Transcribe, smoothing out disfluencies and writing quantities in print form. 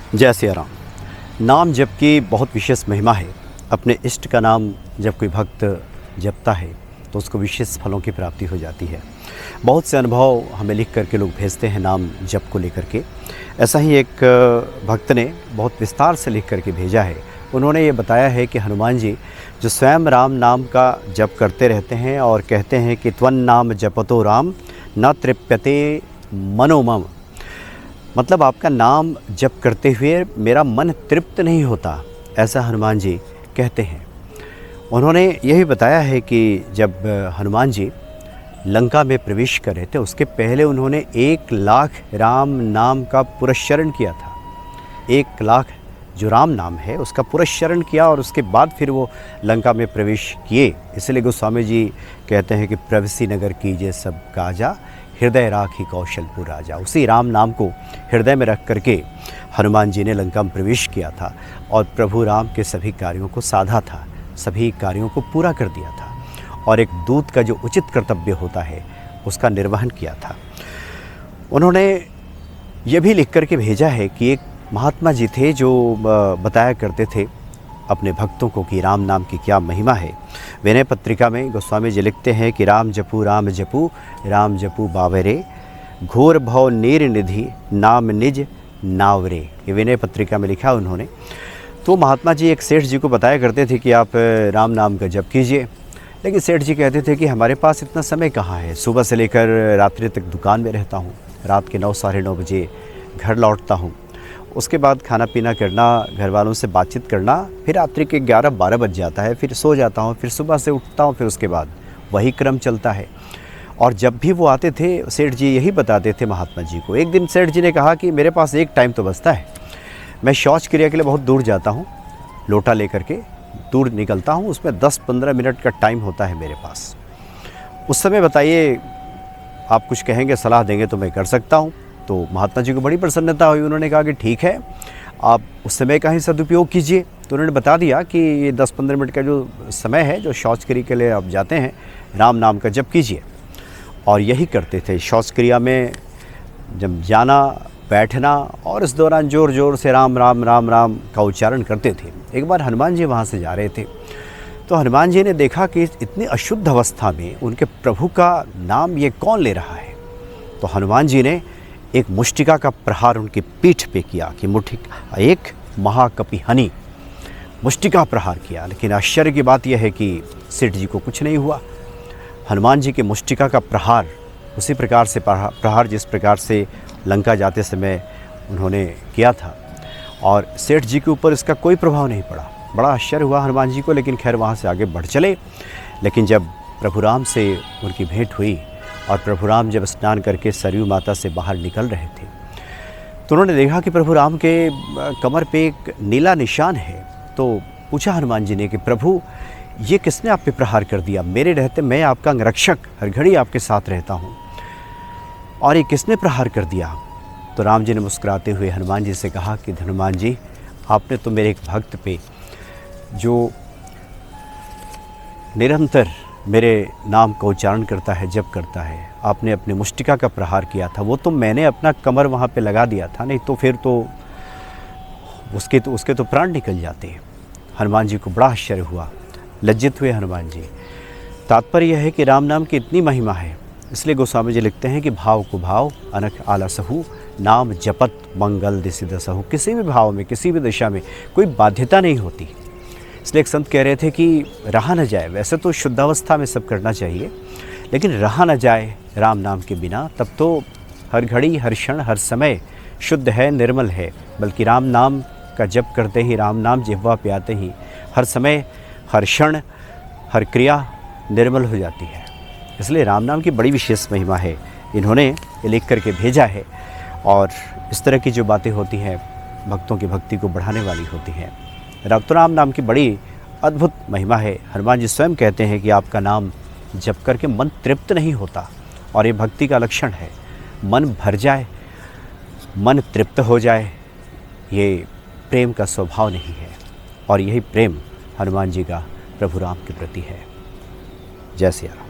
जय सिया राम। नाम जप की बहुत विशेष महिमा है। अपने इष्ट का नाम जब कोई भक्त जपता है तो उसको विशेष फलों की प्राप्ति हो जाती है। बहुत से अनुभव हमें लिख करके लोग भेजते हैं नाम जप को लेकर के। ऐसा ही एक भक्त ने बहुत विस्तार से लिख करके भेजा है। उन्होंने ये बताया है कि हनुमान जी जो स्वयं राम नाम का जप करते रहते हैं और कहते हैं कि त्वं नाम जपतो राम न तृप्यते मनोमम, मतलब आपका नाम जप करते हुए मेरा मन तृप्त नहीं होता, ऐसा हनुमान जी कहते हैं। उन्होंने यही बताया है कि जब हनुमान जी लंका में प्रवेश कर रहे थे उसके पहले उन्होंने 1 लाख राम नाम का पुरस्चरण किया था। 1 लाख जो राम नाम है उसका पुरस्चरण किया और उसके बाद फिर वो लंका में प्रवेश किए। इसलिए गोस्वामी जी कहते हैं कि प्रवसी नगर कीजिए सब काजा, हृदय राखी कौशलपुर राजा। उसी राम नाम को हृदय में रख करके हनुमान जी ने लंका में प्रवेश किया था और प्रभु राम के सभी कार्यों को साधा था, सभी कार्यों को पूरा कर दिया था और एक दूत का जो उचित कर्तव्य होता है उसका निर्वहन किया था। उन्होंने ये भी लिख करके भेजा है कि एक महात्मा जी थे जो बताया करते थे अपने भक्तों को कि राम नाम की क्या महिमा है। विनय पत्रिका में गोस्वामी जी लिखते हैं कि राम जपू बावरे, घोर भव नीर निधि नाम निज नावरे। ये विनय पत्रिका में लिखा उन्होंने। तो महात्मा जी एक सेठ जी को बताया करते थे कि आप राम नाम का जप कीजिए, लेकिन सेठ जी कहते थे कि हमारे पास इतना समय कहाँ है, सुबह से लेकर रात्रि तक दुकान में रहता हूँ, रात के 9 साढ़े 9 बजे घर लौटता हूँ, उसके बाद खाना पीना करना, घर वालों से बातचीत करना, फिर रात्रि के 11-12 बज जाता है, फिर सो जाता हूँ, फिर सुबह से उठता हूँ, फिर उसके बाद वही क्रम चलता है। और जब भी वो आते थे सेठ जी यही बताते थे महात्मा जी को। एक दिन सेठ जी ने कहा कि मेरे पास एक टाइम तो बचता है, मैं शौच क्रिया के लिए बहुत दूर जाता हूँ, लोटा लेकर के दूर निकलता हूँ, उसमें 10-15 मिनट का टाइम होता है मेरे पास। उस समय बताइए आप कुछ कहेंगे, सलाह देंगे तो मैं कर सकता हूँ। तो महात्मा जी को बड़ी प्रसन्नता हुई। उन्होंने कहा कि ठीक है, आप उस समय का ही सदुपयोग कीजिए। तो उन्होंने बता दिया कि ये 10-15 मिनट का जो समय है जो शौच क्रिया के लिए आप जाते हैं, राम नाम का जप कीजिए। और यही करते थे शौच क्रिया में, जब जाना बैठना और इस दौरान ज़ोर ज़ोर से राम राम राम राम का उच्चारण करते थे। एक बार हनुमान जी वहाँ से जा रहे थे तो हनुमान जी ने देखा कि इतनी अशुद्ध अवस्था में उनके प्रभु का नाम ये कौन ले रहा है। तो हनुमान जी ने एक मुष्टिका का प्रहार उनकी पीठ पे किया कि एक महाकपिहनी मुष्टिका प्रहार किया। लेकिन आश्चर्य की बात यह है कि सेठ जी को कुछ नहीं हुआ। हनुमान जी के मुष्टिका का प्रहार उसी प्रकार से प्रहार जिस प्रकार से लंका जाते समय उन्होंने किया था और सेठ जी के ऊपर इसका कोई प्रभाव नहीं पड़ा। बड़ा आश्चर्य हुआ हनुमान जी को, लेकिन खैर वहाँ से आगे बढ़ चले। लेकिन जब प्रभु राम से उनकी भेंट हुई और प्रभु राम जब स्नान करके सरयू माता से बाहर निकल रहे थे तो उन्होंने देखा कि प्रभु राम के कमर पे एक नीला निशान है। तो पूछा हनुमान जी ने कि प्रभु ये किसने आप पे प्रहार कर दिया, मेरे रहते मैं आपका अंगरक्षक हर घड़ी आपके साथ रहता हूँ, और ये किसने प्रहार कर दिया। तो राम जी ने मुस्कुराते हुए हनुमान जी से कहा कि हनुमान जी आपने तो मेरे एक भक्त पे जो निरंतर मेरे नाम का उच्चारण करता है, जप करता है, आपने अपने मुष्टिका का प्रहार किया था, वो तो मैंने अपना कमर वहाँ पे लगा दिया था, नहीं तो फिर तो उसके तो प्राण निकल जाते। हनुमान जी को बड़ा आश्चर्य हुआ, लज्जित हुए हनुमान जी। तात्पर्य यह है कि राम नाम की इतनी महिमा है, इसलिए गोस्वामी जी लिखते हैं कि भाव को भाव अनख आलसहु, नाम जपत मंगल दिसि दसहु। किसी भी भाव में, किसी भी दिशा में कोई बाध्यता नहीं होती। इसलिए एक संत कह रहे थे कि रहा न जाए, वैसे तो शुद्धावस्था में सब करना चाहिए, लेकिन रहा न जाए राम नाम के बिना, तब तो हर घड़ी हर क्षण हर समय शुद्ध है, निर्मल है। बल्कि राम नाम का जप करते ही, राम नाम जिह्वा पे आते ही हर समय हर क्षण हर क्रिया निर्मल हो जाती है। इसलिए राम नाम की बड़ी विशेष महिमा है। इन्होंने ये लिख करके भेजा है और इस तरह की जो बातें होती हैं भक्तों की भक्ति को बढ़ाने वाली होती हैं। राम नाम की बड़ी अद्भुत महिमा है। हनुमान जी स्वयं कहते हैं कि आपका नाम जप करके मन तृप्त नहीं होता, और ये भक्ति का लक्षण है। मन भर जाए, मन तृप्त हो जाए, ये प्रेम का स्वभाव नहीं है, और यही प्रेम हनुमान जी का प्रभु राम के प्रति है। जय सिया राम।